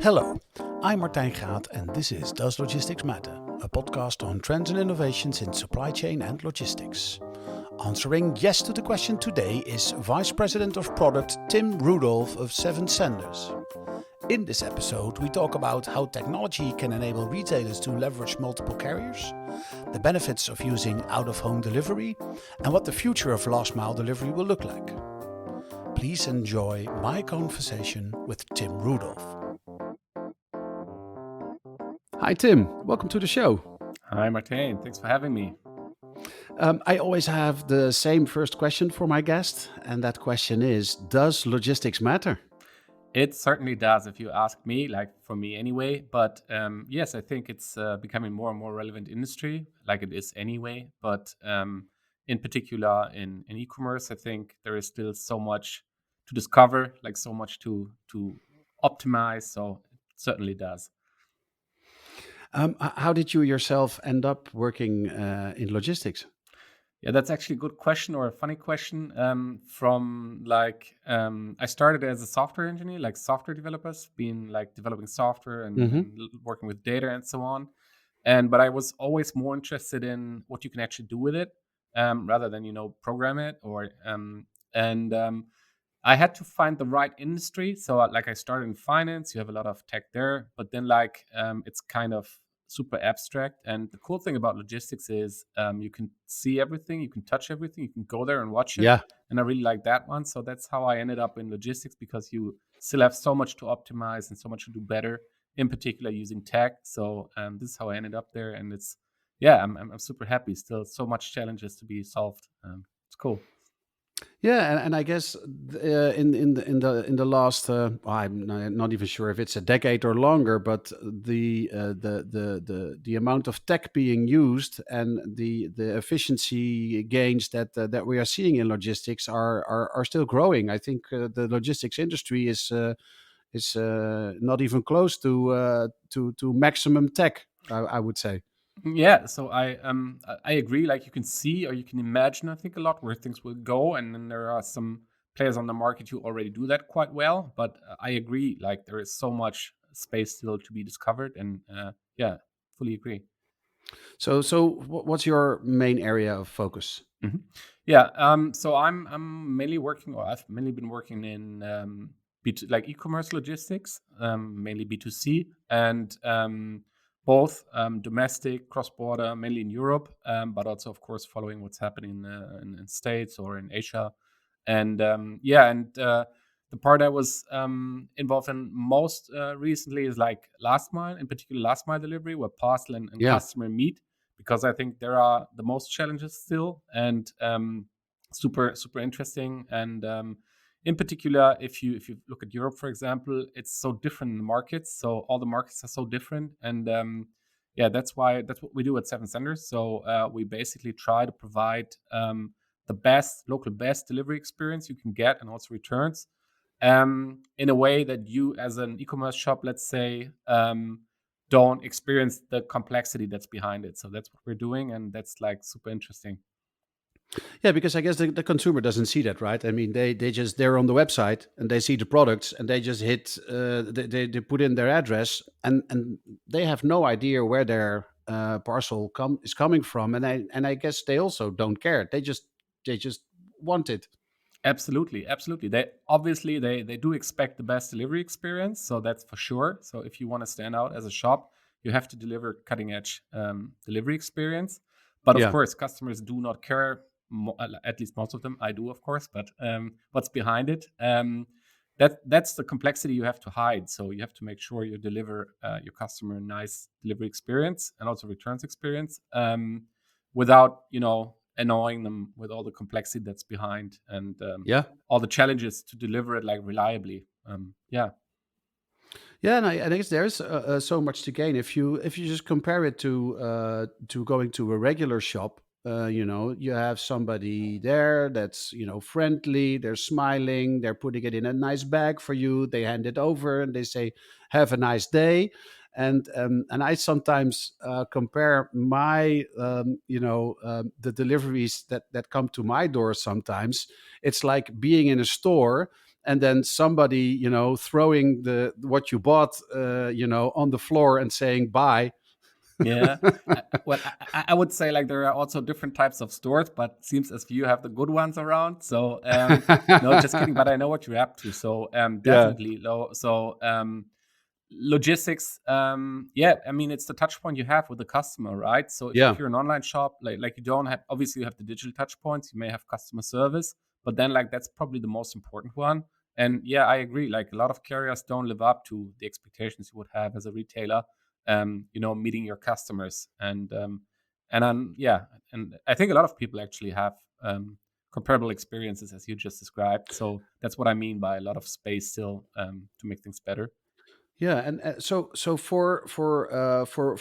Hello, I'm Martijn Gaat and this is Does Logistics Matter? A podcast on trends and innovations in supply chain and logistics. Answering yes to the question today is Vice President of Product Tim Rudolph of Seven Senders. In this episode, we talk about how technology can enable retailers to leverage multiple carriers, the benefits of using out-of-home delivery, and what the future of last-mile delivery will look like. Please enjoy my conversation with Tim Rudolph. Hi, Tim. Welcome to the show. Hi, Martijn. Thanks for having me. I always have the same first question for my guest, and that question is, does logistics matter? It certainly does, if you ask me, like for me anyway. But yes, I think it's becoming more and more relevant industry, like it is anyway. But in particular in e-commerce, I think there is still so much to discover, like so much to optimize. So it certainly does. How did you yourself end up working in logistics? Yeah, that's actually a good question or a funny question. I started as a software engineer, like software developers, being like developing software and working with data and so on. But I was always more interested in what you can actually do with it, rather than program it and I had to find the right industry. So I started in finance. You have a lot of tech there, but then it's kind of super abstract. And the cool thing about logistics is you can see everything, you can touch everything, you can go there and watch it. Yeah. And I really like that one. So that's how I ended up in logistics, because you still have so much to optimize and so much to do better, in particular using tech. So this is how I ended up there. And I'm super happy. Still so much challenges to be solved. It's cool. Yeah, and I guess in the last, I'm not even sure if it's a decade or longer, but the amount of tech being used and the efficiency gains that we are seeing in logistics are still growing. I think the logistics industry is not even close to maximum tech, I would say. Yeah, so I agree. Like you can see or you can imagine, I think, a lot where things will go, and then there are some players on the market who already do that quite well. But I agree, like there is so much space still to be discovered, and yeah, fully agree. So what's your main area of focus? Mhm. Yeah, so I'm mainly working, or I've mainly been working in B2, like e-commerce logistics, mainly B2C, and both domestic, cross-border, mainly in Europe, but also, of course, following what's happening in States or in Asia. And the part I was involved in most recently is like last mile, in particular last mile delivery, where parcel and Yeah. customer meet, because I think there are the most challenges still, and super super interesting. And in particular, if you look at Europe, for example, it's so different in the markets. So all the markets are so different, and that's what we do at Seven Senders. So we basically try to provide the best delivery experience you can get, and also returns, in a way that you, as an e-commerce shop, let's say, don't experience the complexity that's behind it. So that's what we're doing, and that's like super interesting. Yeah, because I guess the consumer doesn't see that, right? I mean, they're on the website and they see the products and they just hit they put in their address and they have no idea where their parcel is coming from, and I guess they also don't care. They just want it. Absolutely, absolutely. They do expect the best delivery experience, so that's for sure. So if you want to stand out as a shop, you have to deliver cutting edge delivery experience. But of Yeah. course, customers do not care. At least most of them, I do, of course. But what's behind it? That's the complexity you have to hide. So you have to make sure you deliver your customer a nice delivery experience and also returns experience, without annoying them with all the complexity that's behind, and Yeah. all the challenges to deliver it like reliably. Yeah. Yeah, and I guess there's so much to gain if you just compare it to going to a regular shop. You have somebody there that's friendly. They're smiling. They're putting it in a nice bag for you. They hand it over and they say, "Have a nice day." And I sometimes compare my the deliveries that come to my door. Sometimes it's like being in a store and then somebody, throwing what you bought, on the floor and saying bye. Yeah. Well, I would say like there are also different types of stores, but it seems as you have the good ones around. So no, just kidding. But I know what you're up to. So Yeah, definitely low. So logistics, yeah, I mean it's the touch point you have with the customer, right? So if yeah. you're an online shop, like you don't have, obviously you have the digital touch points, you may have customer service, but then like that's probably the most important one. And yeah, I agree, like a lot of carriers don't live up to the expectations you would have as a retailer, meeting your customers. And yeah, and I think a lot of people actually have comparable experiences as you just described. So that's what I mean by a lot of space still to make things better. Yeah, and so for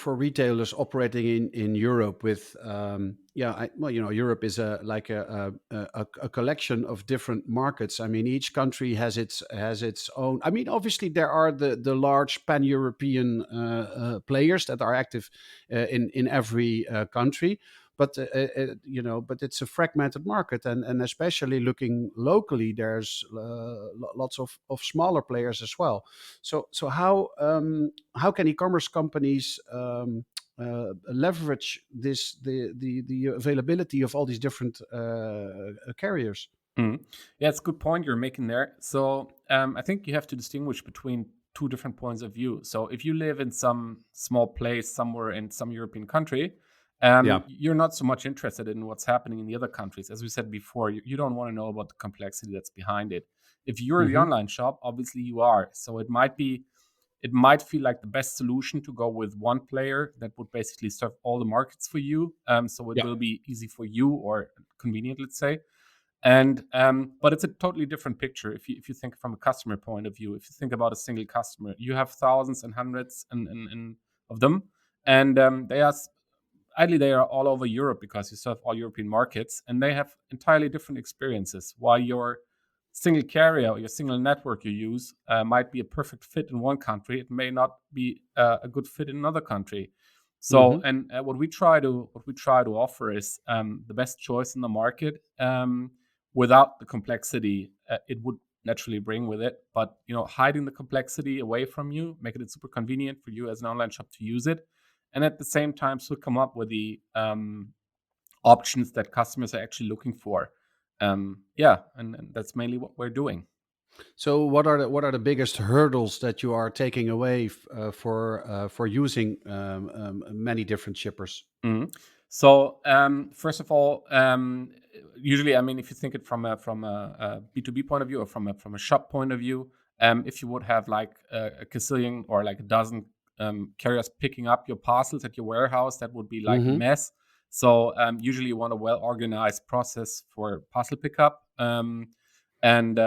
retailers operating in Europe with well, Europe is a collection of different markets. I mean, each country has its own. I mean, obviously there are the large pan-European players that are active in every country. But it's a fragmented market, and especially looking locally, there's lots of smaller players as well. So how can e-commerce companies leverage the availability of all these different carriers? Mhm. Yeah, it's a good point you're making there. So I think you have to distinguish between two different points of view. So if you live in some small place somewhere in some European country, Yeah. you're not so much interested in what's happening in the other countries. As we said before, you don't want to know about the complexity that's behind it. If you're the Hmm. online shop, obviously you are. So it might feel like the best solution to go with one player that would basically serve all the markets for you. So it Yeah. will be easy for you or convenient, let's say. And but it's a totally different picture if you think from a customer point of view. If you think about a single customer, you have thousands and hundreds and of them, and ideally they are all over Europe because you serve all European markets, and they have entirely different experiences. While your single carrier or your single network you use might be a perfect fit in one country, it may not be a good fit in another country. So, Hmm. and what we try to offer is the best choice in the market, without the complexity it would naturally bring with it. But hiding the complexity away from you, making it super convenient for you as an online shop to use it, and at the same time still come up with the options that customers are actually looking for. Yeah, and that's mainly what we're doing. So what are the biggest hurdles that you are taking away for using many different shippers? Mhm. So first of all, usually, I mean, if you think it from a B2B point of view or from a shop point of view, if you would have like a gazillion or like a dozen carriers picking up your parcels at your warehouse, that would be like a Hmm. mess. So usually, you want a well organized process for parcel pickup, and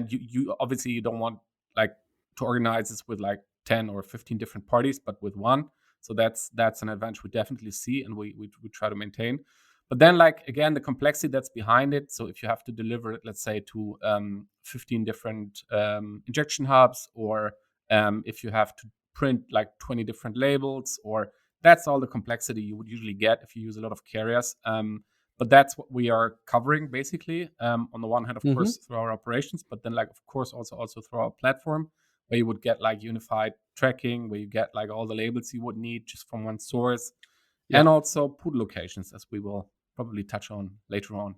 you obviously you don't want like to organize this with like 10 or 15 different parties, but with one. So that's an advantage we definitely see, and we try to maintain. But then, like again, the complexity that's behind it. So if you have to deliver it, let's say to 15 different injection hubs, or if you have to print like 20 different labels, or that's all the complexity you would usually get if you use a lot of carriers. But that's what we are covering basically. On the one hand, of Hmm. course, through our operations, but then, like, of course, also through our platform, where you would get like unified tracking, where you get like all the labels you would need just from one source, Yeah. and also PUDO locations, as we will probably touch on later on.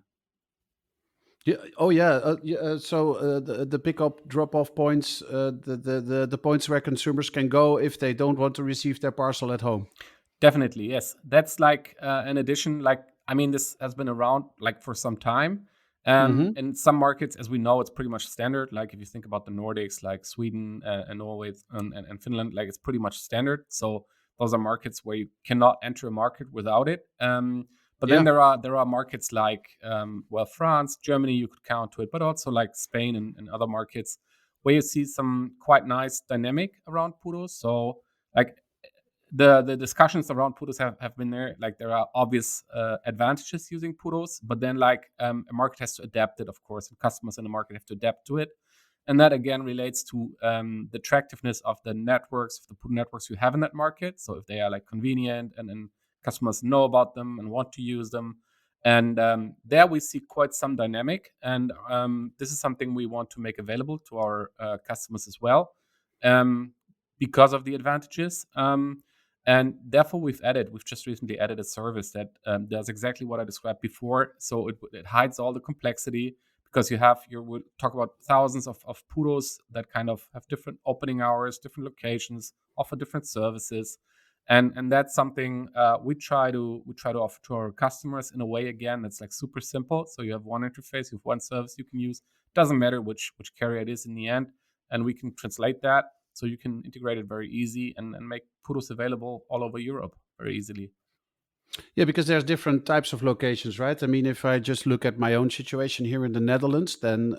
Yeah. Oh, yeah. So the pickup drop off points, the points where consumers can go if they don't want to receive their parcel at home. Definitely, yes. That's like an addition. Like, I mean, this has been around like for some time. Hmm. In some markets, as we know, it's pretty much standard. Like if you think about the Nordics, like Sweden and Norway and Finland, like it's pretty much standard. So those are markets where you cannot enter a market without it. But then Yeah. there are markets like well, France, Germany, you could count to it, but also like Spain and other markets where you see some quite nice dynamic around PUDOs. So like the discussions around PUDOs have been there. Like there are obvious advantages using PUDOs, but then like a market has to adapt it, of course, and customers in the market have to adapt to it. And that again relates to the attractiveness of the networks, of the PUDO networks you have in that market. So if they are like convenient and customers know about them and want to use them, And there we see quite some dynamic, and this is something we want to make available to our customers as well, because of the advantages. And therefore, we've just recently added a service that does exactly what I described before. So it hides all the complexity, because we'll talk about thousands of PUDOs that kind of have different opening hours, different locations, offer different services. And that's something we try to offer to our customers in a way, again, that's like super simple. So you have one interface, you have one service you can use. Doesn't matter which carrier it is in the end, and we can translate that so you can integrate it very easy and make PUDOs available all over Europe very easily. Yeah, because there's different types of locations, right? I mean, if I just look at my own situation here in the Netherlands, then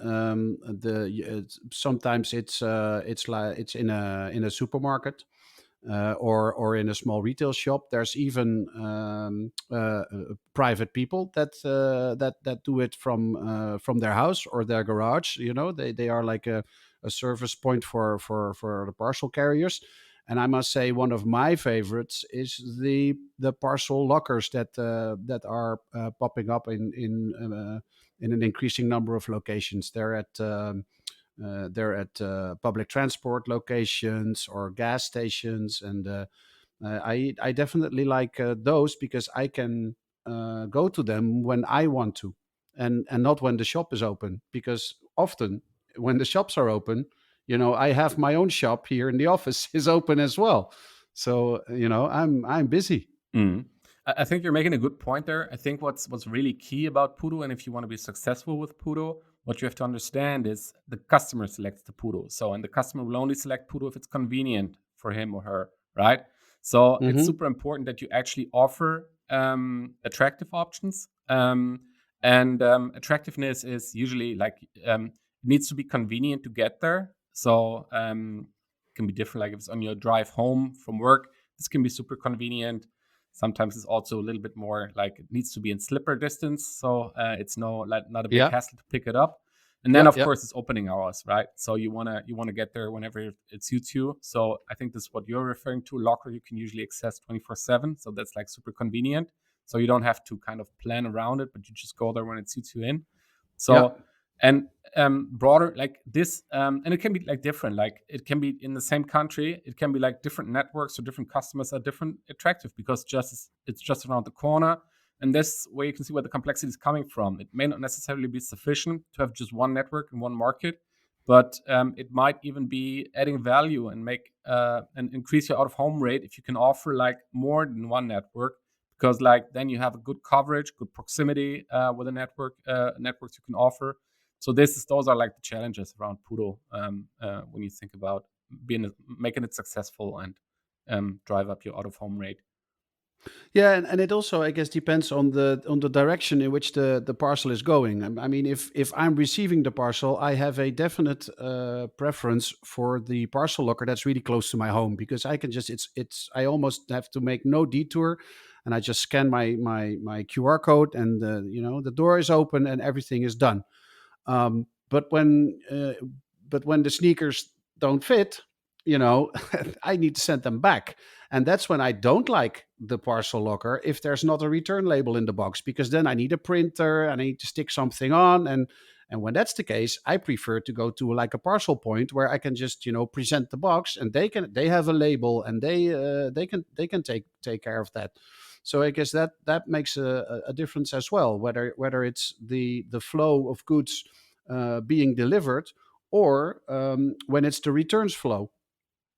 sometimes it's in a supermarket, or in a small retail shop. There's even private people that do it from their house or their garage. They are like a service point for the parcel carriers. And I must say, one of my favorites is the parcel lockers that are popping up in an increasing number of locations. They're at public transport locations or gas stations, and I definitely like those, because I can go to them when I want to, and not when the shop is open. Because often when the shops are open, I have my own shop here in the office is open as well. So I'm busy. Mm. I think you're making a good point there. I think what's really key about PUDO, and if you want to be successful with PUDO, what you have to understand is the customer selects the PUDO. So, and the customer will only select PUDO if it's convenient for him or her, right? So it's Hmm. super important that you actually offer attractive options. And attractiveness is usually like, it needs to be convenient to get there. So it can be different. Like if it's on your drive home from work, this can be super convenient. Sometimes it's also a little bit more like it needs to be in slipper distance, so it's not a big Yeah, hassle to pick it up. And then yeah, of yeah, course it's opening hours, right? So you wanna get there whenever it suits you. So I think this is what you're referring to. Locker you can usually access 24/7, so that's like super convenient. So you don't have to kind of plan around it, but you just go there when it suits you in. yeah, So and broader like this, and it can be like different, like it can be in the same country, it can be like different networks or different customers are different attractive, because it's just around the corner. And this way you can see where the complexity is coming from. It may not necessarily be sufficient to have just one network in one market, but it might even be adding value and make and increase your out of home rate if you can offer like more than one network, because like then you have a good coverage, good proximity with the networks you can offer. So those are like the challenges around PUDO, when you think about making it successful and drive up your out of home rate. yeah. And it also, I guess, depends on the direction in which the parcel is going. I mean, if I'm receiving the parcel, I have a definite preference for the parcel locker that's really close to my home, because I can just it's I almost have to make no detour, and I just scan my QR code, and the door is open and everything is done. Um, but when uh, but when the sneakers don't fit, I need to send them back, and that's when I don't like the parcel locker if there's not a return label in the box, because then I need a printer and I need to stick something on, and when that's the case, I prefer to go to like a parcel point where I can just present the box, and they have a label, and they can take care of that. So I guess that makes a difference as well, whether it's the flow of goods being delivered, or when it's the returns flow.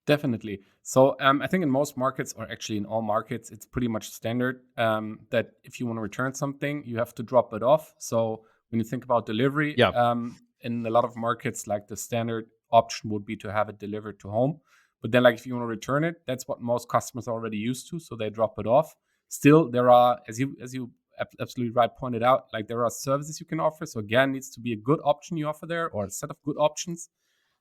Definitely. So I think in most markets, or actually in all markets, it's pretty much standard that if you want to return something, you have to drop it off. So when you think about delivery, Yeah. in a lot of markets, like the standard option would be to have it delivered to home. But then, like if you want to return it, that's what most customers are already used to, so they drop it off. Still, there are, as you absolutely right pointed out, like there are services you can offer. So again, needs to be a good option you offer there, or a set of good options.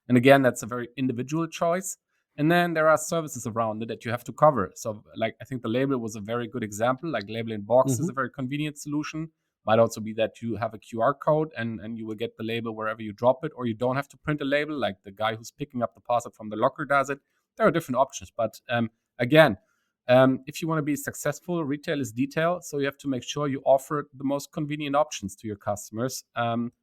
And again, that's a very individual choice. And then there are services around it that you have to cover. So, like, I think the label was a very good example. Like, labeling box is Hmm. a very convenient solution. Might also be that you have a QR code and you will get the label wherever you drop it, or you don't have to print a label, like the guy who's picking up the parcel from the locker does it. There are different options. But again, if you want to be successful, retail is detail. So you have to make sure you offer the most convenient options to your customers.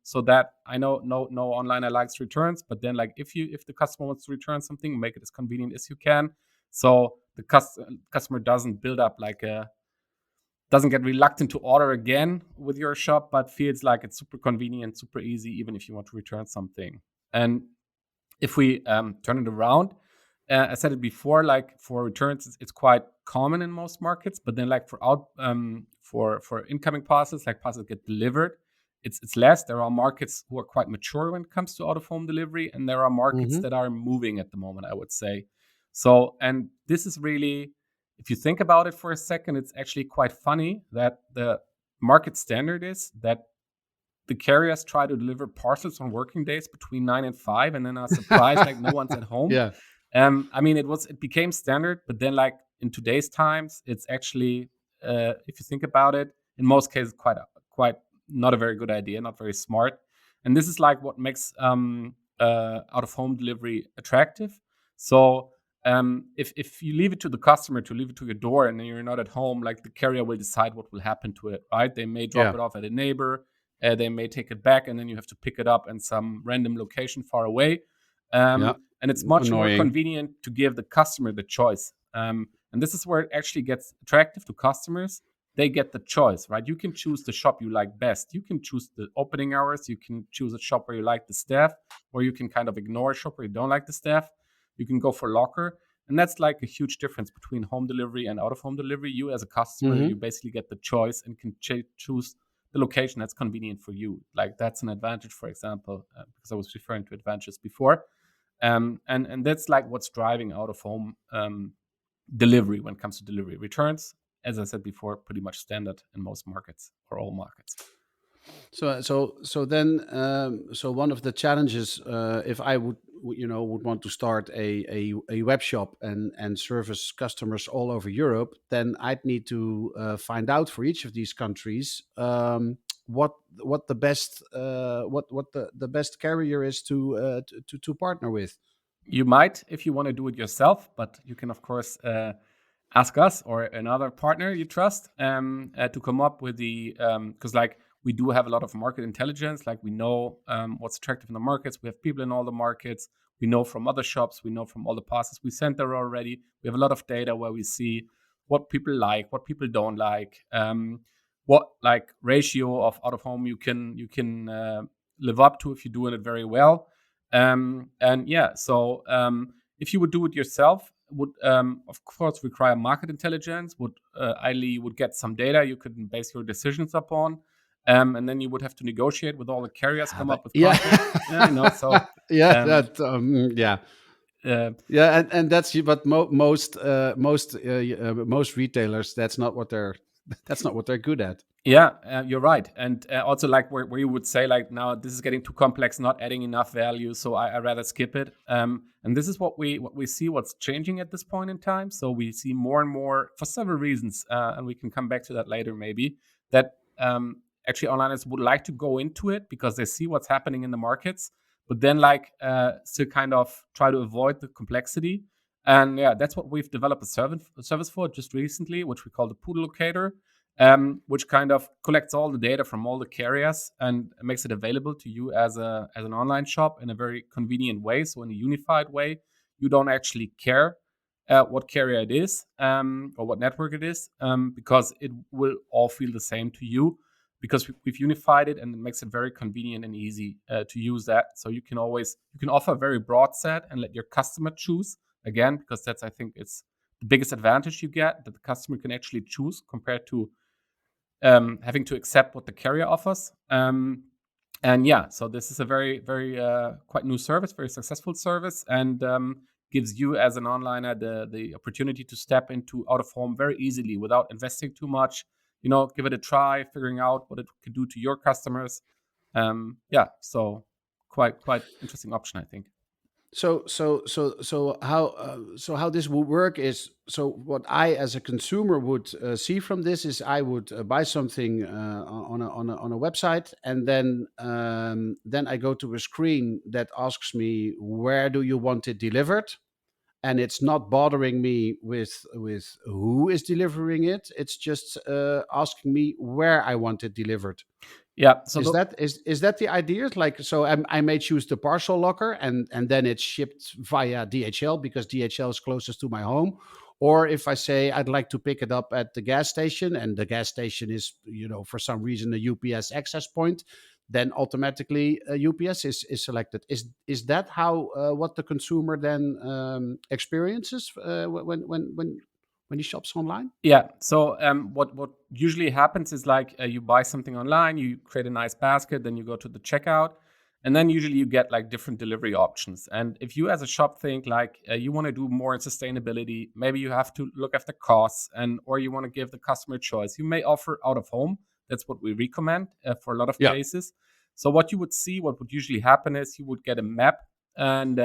So that I know no onliner likes returns, but then like if the customer wants to return something, make it as convenient as you can. So the customer doesn't build up doesn't get reluctant to order again with your shop, but feels like it's super convenient, super easy, even if you want to return something. And if we turn it around, I said it before, like for returns, it's quite common in most markets, but then like for incoming parcels, like parcels get delivered, it's less. There are markets who are quite mature when it comes to out of home delivery, and there are markets that are moving at the moment, I would say. So, and this is really, if you think about it for a second, it's actually quite funny that the market standard is that the carriers try to deliver parcels on working days between 9 and 5, and then are surprised like no one's at home. Yeah. I mean, it became standard, but then like in today's times, it's actually, if you think about it, in most cases, quite not a very good idea, not very smart. And this is like what makes out of home delivery attractive. So if you leave it to the customer to leave it to your door, and then you're not at home, like the carrier will decide what will happen to it, right? They may drop Yeah. it off at a neighbor. They may take it back, and then you have to pick it up in some random location far away. Yeah. And it's much more Annoying. convenient to give the customer the choice. And this is where it actually gets attractive to customers. They get the choice, right? You can choose the shop you like best. You can choose the opening hours. You can choose a shop where you like the staff, or you can kind of ignore a shop where you don't like the staff. You can go for locker. And that's like a huge difference between home delivery and out of home delivery. You as a customer, you basically get the choice and can choose the location that's convenient for you. Like that's an advantage, for example, because I was referring to advantages before. And that's like what's driving out of home delivery when it comes to delivery returns. As I said before, pretty much standard in most markets or all markets. So one of the challenges, if I would want to start a web shop and service customers all over Europe, then I'd need to find out for each of these countries what the best the best carrier is to partner with. You might if you want to do it yourself, but you can of course ask us or another partner you trust to come up with the because like we do have a lot of market intelligence. Like we know what's attractive in the markets. We have people in all the markets. We know from other shops. We know from all the parcels we sent there already. We have a lot of data where we see what people like, what people don't like, what like ratio of out of home you can live up to if you're doing it very well. And yeah, so if you would do it yourself, would of course require market intelligence. Would ideally you would get some data you could base your decisions upon, and then you would have to negotiate with all the carriers, come up with contracts. Yeah, I know. So Yeah, um, yeah. uh, Yeah, and that's but most most retailers, that's not what they're that's not what they're good at. Yeah, you're right. And also like where you would say like, now this is getting too complex, not adding enough value, so I rather skip it. And this is what we see what's changing at this point in time. So we see more and more for several reasons, and we can come back to that later maybe, that actually onliners would like to go into it because they see what's happening in the markets, but then like still kind of try to avoid the complexity. And yeah, that's what we've developed a service for just recently, which we call the PUDO Locator, which kind of collects all the data from all the carriers and makes it available to you as an online shop in a very convenient way. So in a unified way, you don't actually care what carrier it is or what network it is, because it will all feel the same to you, because we've unified it, and it makes it very convenient and easy to use that. So you can offer a very broad set and let your customer choose, again, because that's, I think, it's the biggest advantage you get, that the customer can actually choose compared to having to accept what the carrier offers. And yeah, so this is a very, very quite new service, very successful service, and gives you as an onliner the opportunity to step into out of home very easily without investing too much. Give it a try, figuring out what it could do to your customers. Yeah, so quite interesting option, I think. So how this would work is, so what I as a consumer would see from this is I would buy something on a website, and then I go to a screen that asks me, where do you want it delivered? and it's not bothering me with who is delivering it. It's just asking me where I want it delivered. Yeah. So Is that the idea? Like, so I may choose the parcel locker, and then it's shipped via DHL because DHL is closest to my home. Or if I say I'd like to pick it up at the gas station, and the gas station is, for some reason, a UPS access point, then automatically UPS is selected. Is that how what the consumer then experiences when he shops online? Yeah. So what usually happens is like you buy something online, you create a nice basket, then you go to the checkout, and then usually you get like different delivery options. And if you as a shop think like you want to do more in sustainability, maybe you have to look after costs, and or you want to give the customer choice, you may offer out of home. That's what we recommend for a lot of Yeah. cases. So what you would see, what would usually happen is you would get a map, and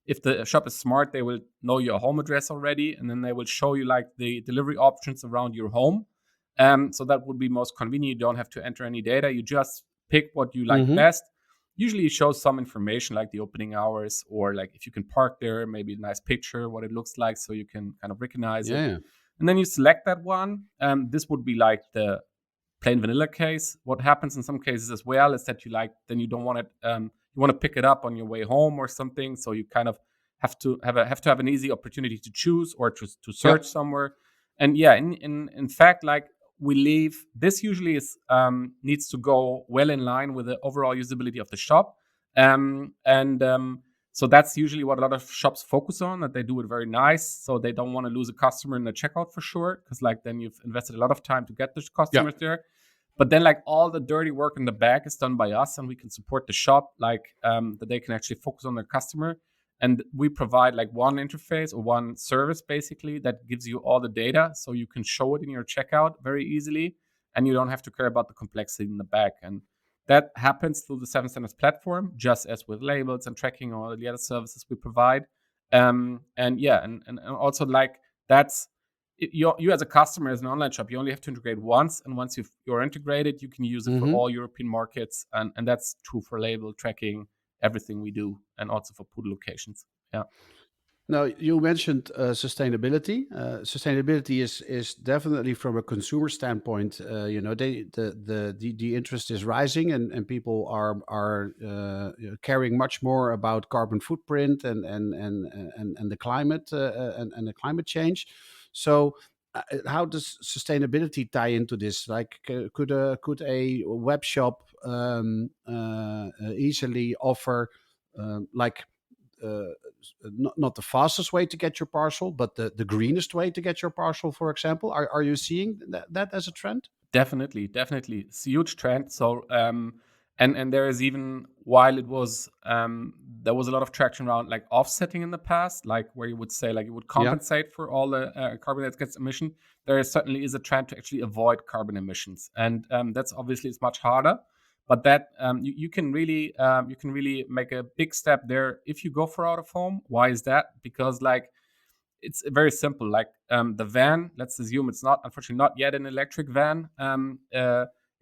if the shop is smart, they will know your home address already, and then they will show you like the delivery options around your home. So that would be most convenient. You don't have to enter any data. You just pick what you like Mm-hmm. best. Usually it shows some information like the opening hours, or like if you can park there, maybe a nice picture, what it looks like, so you can kind of recognize it. Yeah. And then you select that one. This would be like the plain vanilla case. What happens in some cases as well is that then you don't want it. You want to pick it up on your way home or something, so you kind of have an easy opportunity to choose or to Yeah. search somewhere. And yeah, in fact, like we leave this usually is needs to go well in line with the overall usability of the shop. And so that's usually what a lot of shops focus on, that they do it very nice. So they don't want to lose a customer in the checkout for sure, because like then you've invested a lot of time to get those Yeah. customers there. But then like all the dirty work in the back is done by us, and we can support the shop like that they can actually focus on their customer. And we provide like one interface or one service basically that gives you all the data, so you can show it in your checkout very easily, and you don't have to care about the complexity in the back. And that happens through the Seven Standards platform, just as with labels and tracking or the other services we provide. And yeah, and also like that's you as a customer, as an online shop, you only have to integrate once, and once you're integrated, you can use it for Mm-hmm. all European markets, and that's true for label tracking, everything we do, and also for PUDO locations. Yeah. Now, you mentioned sustainability. Sustainability is definitely, from a consumer standpoint, the interest is rising, and people are caring much more about carbon footprint and the climate and the climate change. So, how does sustainability tie into this? Like, could a web shop easily offer like uh, not the fastest way to get your parcel, but the greenest way to get your parcel, for example? Are you seeing that as a trend? Definitely, it's a huge trend. So, and there is even, while it was there was a lot of traction around like offsetting in the past, like where you would say like you would Yeah. compensate for all the carbon that gets emission. There certainly is a trend to actually avoid carbon emissions, and that's obviously it's much harder. But that you can really make a big step there if you go for out of home. Why is that? Because like it's very simple. Like the van, let's assume it's not, unfortunately, not yet an electric van.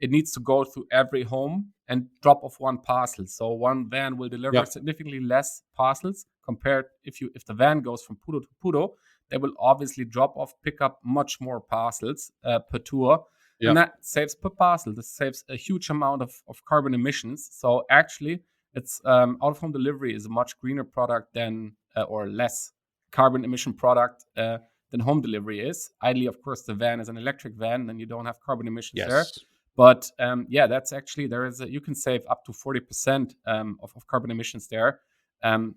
It needs to go through every home and drop off one parcel. So one van will deliver Yeah. significantly less parcels compared if the van goes from PUDO to PUDO, they will obviously drop off, pick up much more parcels per tour. Yeah. And that saves per parcel. This saves a huge amount of carbon emissions. So actually, it's out of home delivery is a much greener product than or less carbon emission product than home delivery is. Ideally, of course, the van is an electric van, then you don't have carbon emissions there. Yes. But yeah, that's actually you can save up to 40% of carbon emissions there.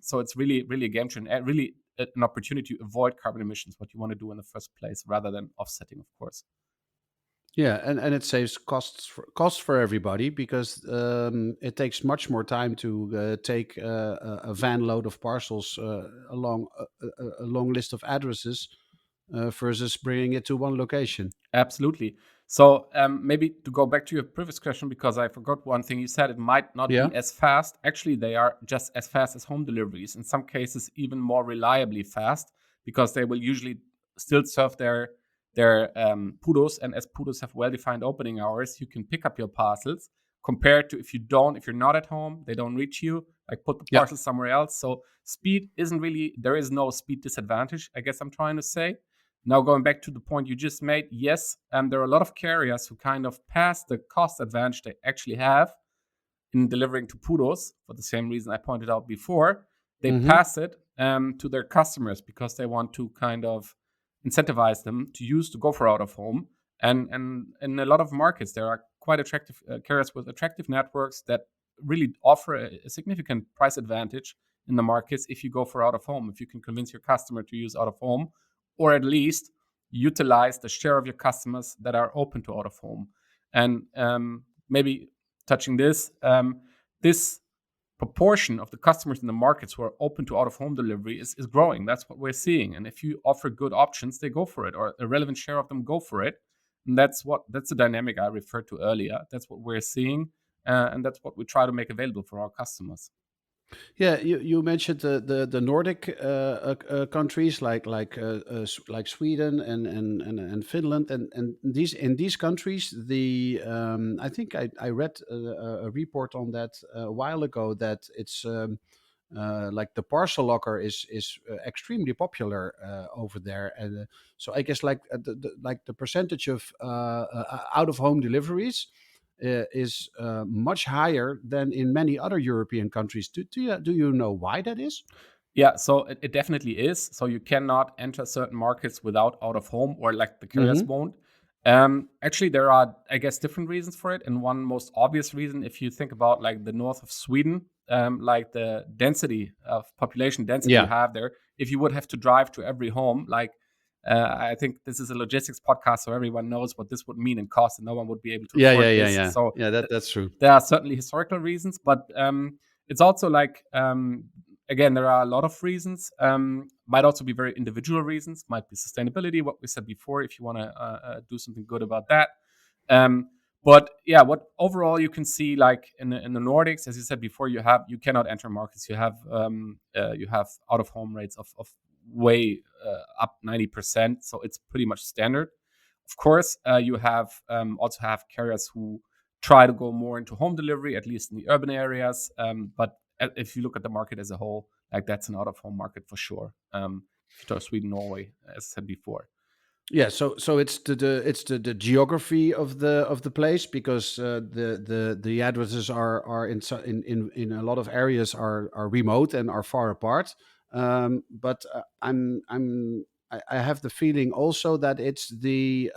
So it's really a game changer, and really an opportunity to avoid carbon emissions, what you want to do in the first place, rather than offsetting, of course. Yeah, and it saves costs for everybody, because it takes much more time to take a van load of parcels along a long list of addresses versus bringing it to one location. Absolutely. So maybe to go back to your previous question, because I forgot one thing you said, it might not Yeah. be as fast. Actually, they are just as fast as home deliveries. In some cases, even more reliably fast, because they will usually still serve their PUDOs, and as PUDOs have well-defined opening hours, you can pick up your parcels. Compared to if you're not at home, they don't reach you. like put the Yeah. parcel somewhere else. So speed isn't really, there is no speed disadvantage, I guess I'm trying to say. Now, going back to the point you just made, yes, there are a lot of carriers who kind of pass the cost advantage they actually have in delivering to PUDOs for the same reason I pointed out before. They pass it to their customers because they want to kind of incentivize them to use to go for out of home. And in a lot of markets, there are quite attractive carriers with attractive networks that really offer a significant price advantage in the markets if you go for out of home. If you can convince your customer to use out of home, or at least utilize the share of your customers that are open to out of home. And maybe touching this, this proportion of the customers in the markets who are open to out-of-home delivery is growing. That's what we're seeing. And if you offer good options, they go for it, or a relevant share of them go for it. And that's the dynamic I referred to earlier. That's what we're seeing, and that's what we try to make available for our customers. Yeah, you mentioned the Nordic countries like Sweden and Finland, and these countries, I think I read a report on that a while ago, that it's like the parcel locker is extremely popular over there, and so I guess like the percentage of out of home deliveries is much higher than in many other European countries. Do you know why that is? Yeah, so it definitely is. So you cannot enter certain markets without out of home, or like the carriers won't. Actually, there are, I guess, different reasons for it. And one most obvious reason, if you think about like the north of Sweden, like the density of population density you Yeah. have there, if you would have to drive to every home, like I think this is a logistics podcast, so everyone knows what this would mean in cost, and no one would be able to afford this. So Yeah, that's true. there are certainly historical reasons, but it's also like again, there are a lot of reasons. Might also be very individual reasons. Might be sustainability, what we said before, if you want to do something good about that. But yeah, what overall you can see, like in the Nordics, as you said before, you cannot enter markets. You have out of home rates of way up 90%, so it's pretty much standard. Of course, you also have carriers who try to go more into home delivery, at least in the urban areas. But if you look at the market as a whole, like that's an out-of-home market for sure. If you talk Sweden, Norway, as I said before. Yeah, so it's the geography of the place, because the addresses are in a lot of areas are remote and are far apart. But I have the feeling also that it's the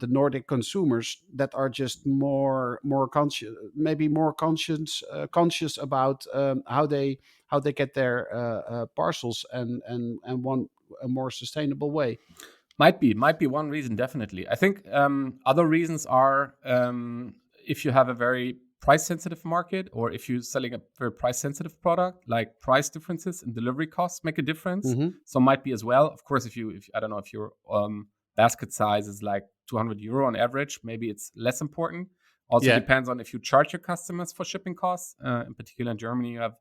Nordic consumers that are just more conscious, maybe more conscious about how they get their parcels, and want a more sustainable way. Might be one reason, definitely. I think other reasons are if you have a very price sensitive market, or if you're selling a very price sensitive product, like price differences and delivery costs make a difference. So might be as well. Of course, if I don't know, if your basket size is like 200 euro on average, maybe it's less important. Also Yeah. depends on if you charge your customers for shipping costs. In particular, in Germany, you have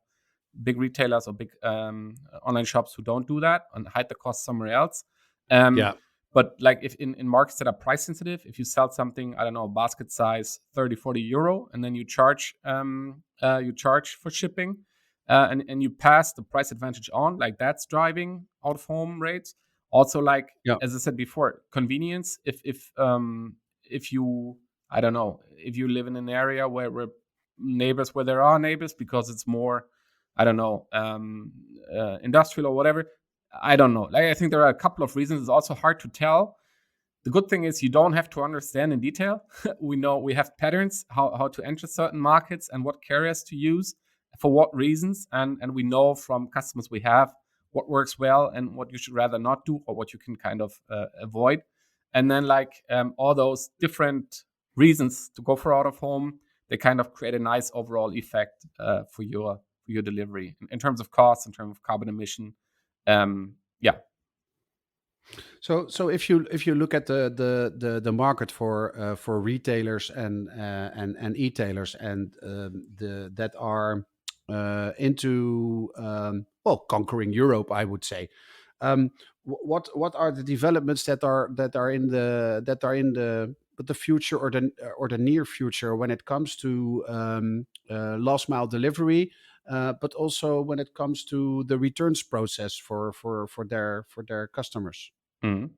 big retailers or big online shops who don't do that and hide the cost somewhere else. Yeah. But like if in markets that are price sensitive, if you sell something, I don't know, basket size 30, 40 euro, and then you charge for shipping, and you pass the price advantage on, like that's driving out of home rates. Also, like Yeah. as I said before, convenience. If you, I don't know, if you live in an area where there are neighbors, because it's more, I don't know, industrial or whatever. I don't know. Like, I think there are a couple of reasons. It's also hard to tell. The good thing is you don't have to understand in detail. We know we have patterns, how to enter certain markets and what carriers to use for what reasons. And we know from customers we have what works well and what you should rather not do, or what you can kind of avoid. And then like all those different reasons to go for out of home, they kind of create a nice overall effect for your delivery in terms of cost, in terms of carbon emission. Yeah. So if you look at the market for retailers and e-tailers, and that are into well, conquering Europe, I would say. What are the developments that are in the future, or the near future, when it comes to last mile delivery? but also when it comes to the returns process for their customers. Mhm.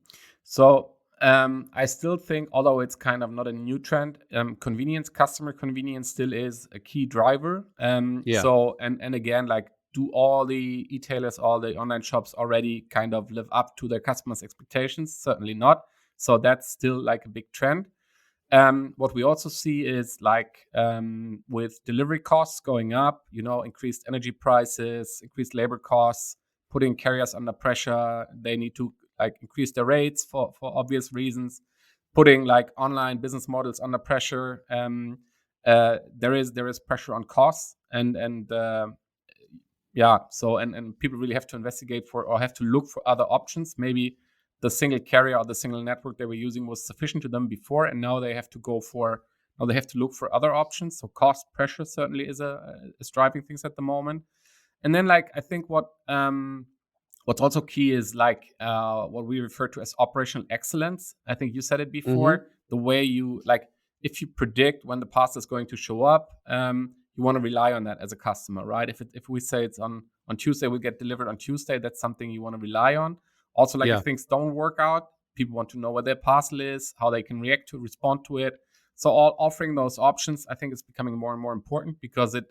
So I still think, although it's kind of not a new trend, convenience, customer convenience still is a key driver. Yeah. So and again, like, do all the e-tailers, all the online shops already kind of live up to their customers' expectations? Certainly not. So that's still like a big trend. What we also see is like with delivery costs going up, increased energy prices, increased labor costs, putting carriers under pressure. They need to like increase their rates for obvious reasons, putting like online business models under pressure. There is pressure on costs, and yeah, so and people really have to investigate for, or have to look for other options. Maybe the single carrier or the single network they were using was sufficient to them before, and now they have to look for other options. So cost pressure certainly is driving things at the moment. And then, like, I think what's also key is like what we refer to as operational excellence. I think you said it Hmm. before. The way you, like, if you predict when the parcel is going to show up, you want to rely on that as a customer, right? If we say it's on Tuesday, will get delivered on Tuesday, that's something you want to rely on. Also, like, if Yeah. things don't work out, people want to know where their parcel is, how they can respond to it. So offering those options, I think, is becoming more and more important, because it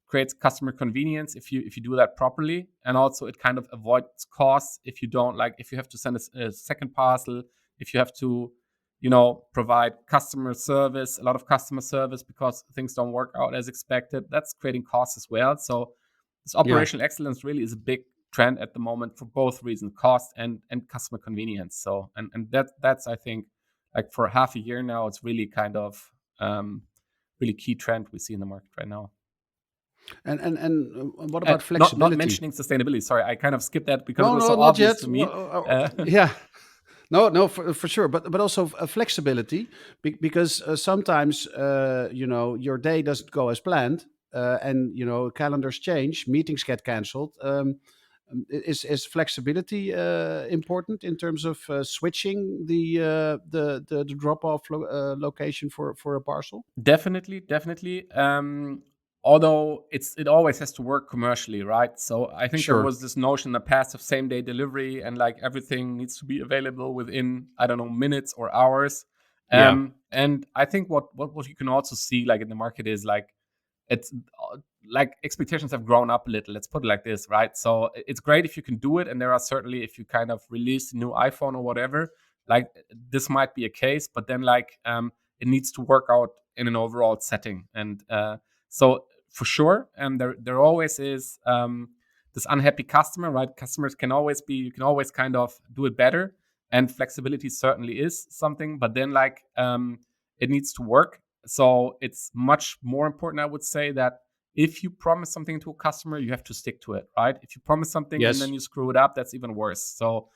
creates customer convenience if you do that properly, and also it kind of avoids costs if you don't, like, if you have to send a second parcel, if you have to provide a lot of customer service because things don't work out as expected. That's creating costs as well. So this Yeah. operational excellence really is a big trend at the moment for both reasons, cost and customer convenience. So and that's, I think, like, for half a year now, it's really kind of really key trend we see in the market right now. And what about Not flexibility? mentioning sustainability. Sorry, I kind of skipped that because it No, was no, so not obvious yet. to me. Yeah. No, no, for sure, but also flexibility, because sometimes your day doesn't go as planned, and calendars change, meetings get cancelled. Is flexibility important in terms of switching the drop off location for a parcel? Definitely, definitely. Although it always has to work commercially, right? So I think there Sure. was this notion in the past of same day delivery, and like everything needs to be available within, I don't know, minutes or hours. Yeah. And I think what you can also see, like, in the market is like, it's like expectations have grown up a little. Let's put it like this, right? So it's great if you can do it, and there are certainly, if you kind of release a new iPhone or whatever, like, this might be a case, but then, like, it needs to work out in an overall setting, and so for sure, there always is this unhappy customer, right? Customers can always be, you can always kind of do it better, and flexibility certainly is something, but then, like, it needs to work. So it's much more important, I would say, that if you promise something to a customer, you have to stick to it, right? If you promise something and then Yes. you screw it up, that's even worse. So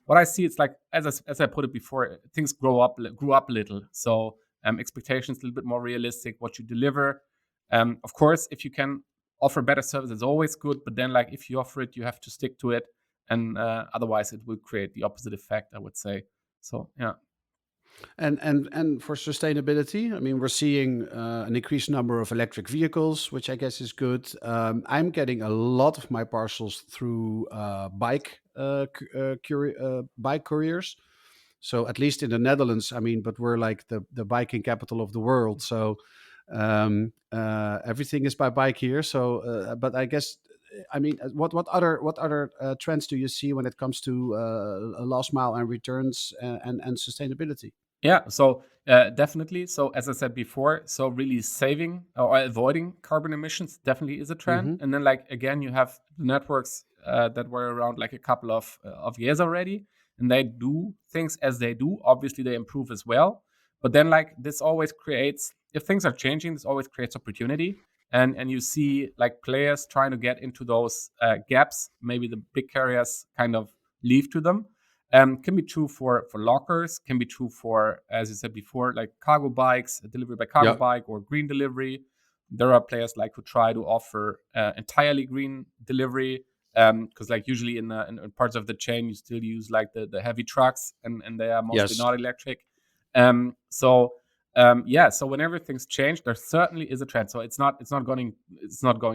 what I see, it's like, as I put it before, things grew up a little. So expectations a little bit more realistic. What you deliver, of course, if you can offer better service, it's always good. But then, like, if you offer it, you have to stick to it, and otherwise, it will create the opposite effect, I would say. So yeah. And for sustainability, I mean, we're seeing an increased number of electric vehicles, which I guess is good. I'm getting a lot of my parcels through bike couriers. So at least in the Netherlands, I mean, but we're like the biking capital of the world. So everything is by bike here. So, but I guess, I mean, what other trends do you see when it comes to last mile and returns and sustainability? Yeah, so definitely. So as I said before, so really saving or avoiding carbon emissions definitely is a trend. Hmm. And then, like, again, you have the networks that were around like a couple of years already, and they do things as they do. Obviously, they improve as well. But then, like, this always creates, if things are changing, this always creates opportunity. And you see, like, players trying to get into those gaps. Maybe the big carriers kind of leave to them. Can be true for lockers, can be true for, as you said before, like cargo bikes, delivery by cargo Yeah. bike or green delivery. There are players like who try to offer entirely green delivery, because like usually in parts of the chain you still use like the heavy trucks, and they are mostly Yes. not electric. So So when everything's changed, there certainly is a trend. So it's not going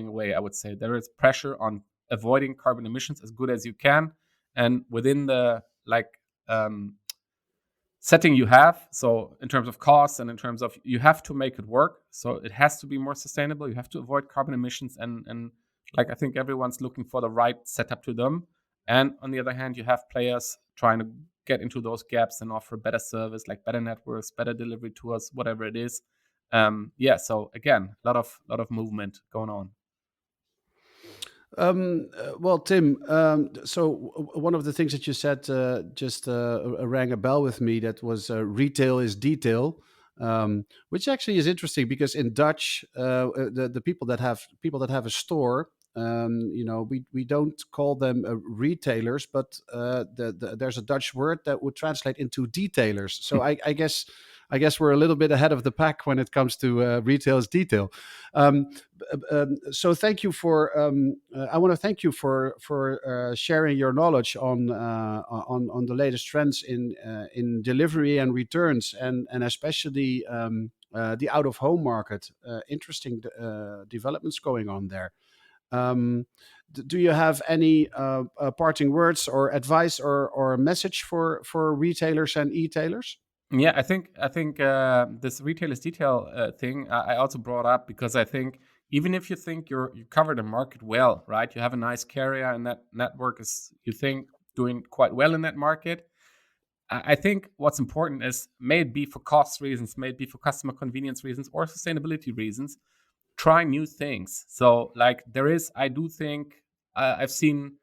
away. I would say there is pressure on avoiding carbon emissions as good as you can, and within the setting you have. So in terms of costs and in terms of, you have to make it work. So it has to be more sustainable. You have to avoid carbon emissions, and I think everyone's looking for the right setup to them. And on the other hand, you have players trying to get into those gaps and offer better service, like better networks, better delivery tours, whatever it is. So again, a lot of movement going on. Well, Tim, so one of the things that you said just rang a bell with me. That was retail is detail, which actually is interesting because in Dutch, the people that have a store, we don't call them retailers, but there's a Dutch word that would translate into detailers. So I guess we're a little bit ahead of the pack when it comes to retail is detail. So thank you for. I want to thank you for sharing your knowledge on the latest trends in delivery and returns, and especially the out of home market. Interesting developments going on there. Do you have any parting words or advice or a message for retailers and e-tailers? Yeah, I think this retail is detail thing I also brought up because I think even if you think you cover the market well, right? You have a nice carrier and that network is, you think, doing quite well in that market. I think what's important is, may it be for cost reasons, may it be for customer convenience reasons or sustainability reasons, try new things. So I do think I've seen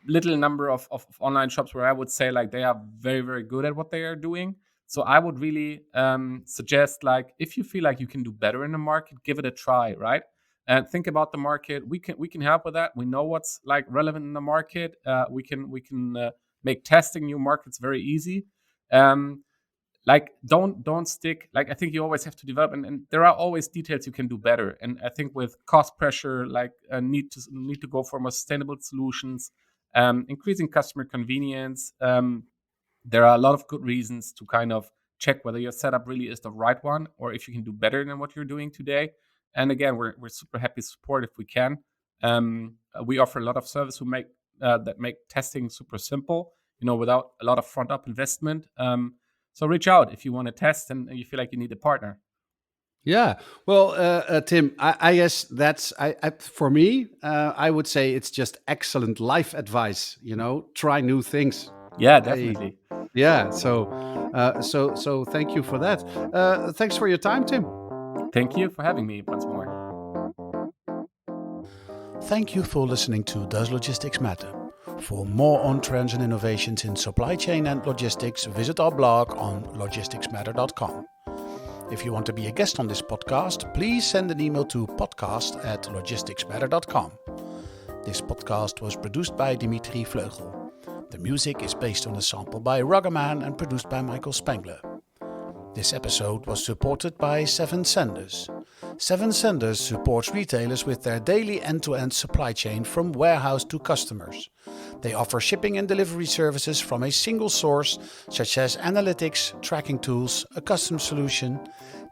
little number of online shops where I would say they are very, very good at what they are doing. So I would really suggest, if you feel like you can do better in the market, give it a try, right? And think about the market. We can help with that. We know what's relevant in the market. We can make testing new markets very easy. Don't stick. I think you always have to develop, and there are always details you can do better. And I think with cost pressure, need to go for more sustainable solutions. Increasing customer convenience. There are a lot of good reasons to kind of check whether your setup really is the right one or if you can do better than what you're doing today. And again, we're super happy to support if we can. We offer a lot of service that make testing super simple, without a lot of front up investment. So reach out if you want to test and you feel like you need a partner. Yeah, well, Tim, I guess that's for me. I would say it's just excellent life advice. Try new things. Yeah, definitely. So thank you for that. Thanks for your time, Tim. Thank you for having me once more. Thank you for listening to Does Logistics Matter? For more on trends and innovations in supply chain and logistics, visit our blog on logisticsmatter.com. If you want to be a guest on this podcast, please send an email to podcast@logisticsmatter.com. This podcast was produced by Dimitry VleugelThe. The music is based on a sample by Ragaman and produced by Michael Spengler. This episode was supported by Seven Senders. Seven Senders supports retailers with their daily end-to-end supply chain from warehouse to customers. They offer shipping and delivery services from a single source, such as analytics, tracking tools, a custom solution,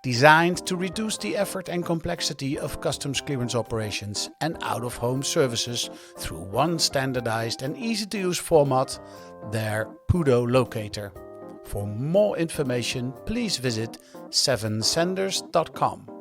designed to reduce the effort and complexity of customs clearance operations and out-of-home services through one standardized and easy-to-use format, their PUDO Locator. For more information, please visit sevensenders.com.